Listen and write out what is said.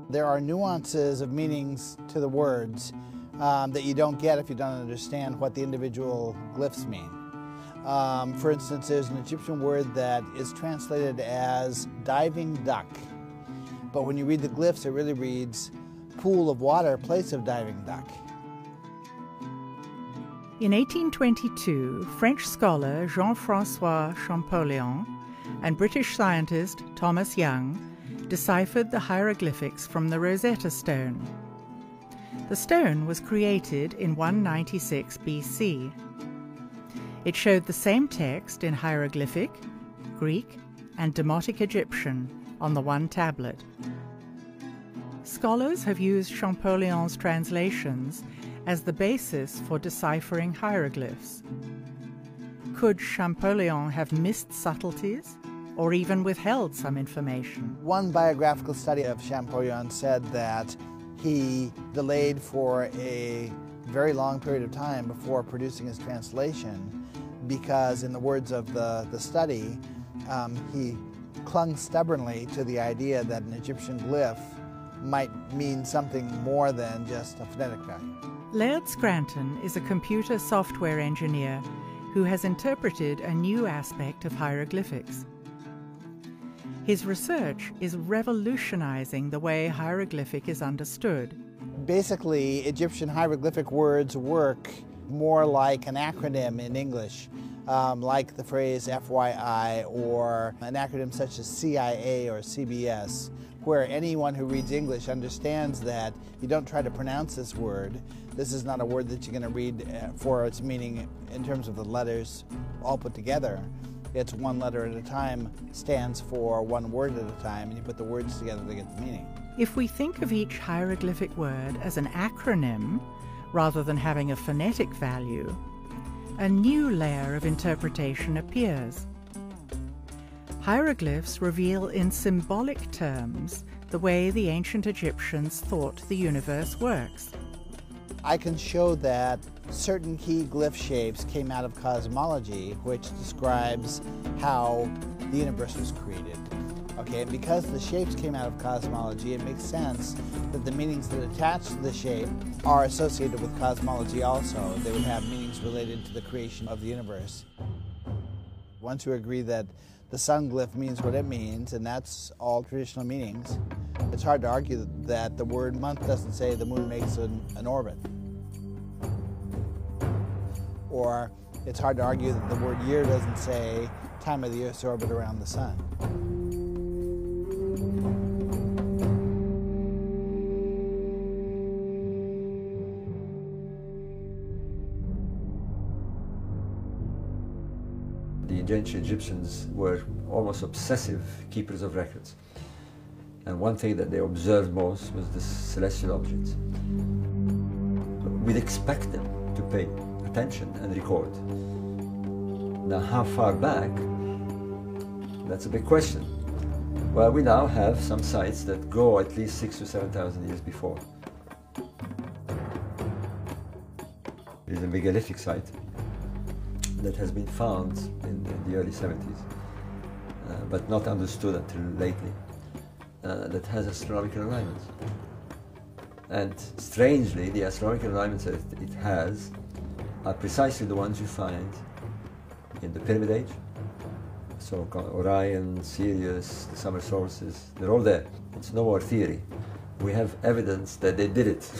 There are nuances of meanings to the words that you don't get if you don't understand what the individual glyphs mean. For instance, there's an Egyptian word that is translated as diving duck, but when you read the glyphs, it really reads pool of water, place of diving duck. In 1822, French scholar Jean-François Champollion and British scientist Thomas Young deciphered the hieroglyphics from the Rosetta Stone. The stone was created in 196 BC. It showed the same text in hieroglyphic, Greek, and Demotic Egyptian on the one tablet. Scholars have used Champollion's translations as the basis for deciphering hieroglyphs. Could Champollion have missed subtleties, or even withheld some information? One biographical study of Champollion said that he delayed for a very long period of time before producing his translation because, in the words of the study, he clung stubbornly to the idea that an Egyptian glyph might mean something more than just a phonetic value. Laird Scranton is a computer software engineer who has interpreted a new aspect of hieroglyphics. His research is revolutionizing the way hieroglyphic is understood. Basically, Egyptian hieroglyphic words work more like an acronym in English, like the phrase FYI, or an acronym such as CIA or CBS, where anyone who reads English understands that you don't try to pronounce this word. This is not a word that you're going to read for its meaning in terms of the letters all put together. It's one letter at a time, stands for one word at a time, and you put the words together to get the meaning. If we think of each hieroglyphic word as an acronym, rather than having a phonetic value, a new layer of interpretation appears. Hieroglyphs reveal in symbolic terms the way the ancient Egyptians thought the universe works. I can show that certain key glyph shapes came out of cosmology, which describes how the universe was created. Okay, and because the shapes came out of cosmology, it makes sense that the meanings that attach to the shape are associated with cosmology also. They would have meanings related to the creation of the universe. Once you agree that the sun glyph means what it means, and that's all traditional meanings, it's hard to argue that the word month doesn't say the moon makes an orbit. Or it's hard to argue that the word year doesn't say time of the Earth's orbit around the sun. The ancient Egyptians were almost obsessive keepers of records. And one thing that they observed most was the celestial objects. We'd expect them to pay attention and record. Now, how far back? That's a big question. Well, we now have some sites that go at least 6,000 to 7,000 years before. There's a megalithic site that has been found in the early 70s, but not understood until lately, that has astronomical alignments. And strangely, the astronomical alignments that it has are precisely the ones you find in the Pyramid Age. So Orion, Sirius, the summer solstices, they're all there. It's no more theory. We have evidence that they did it.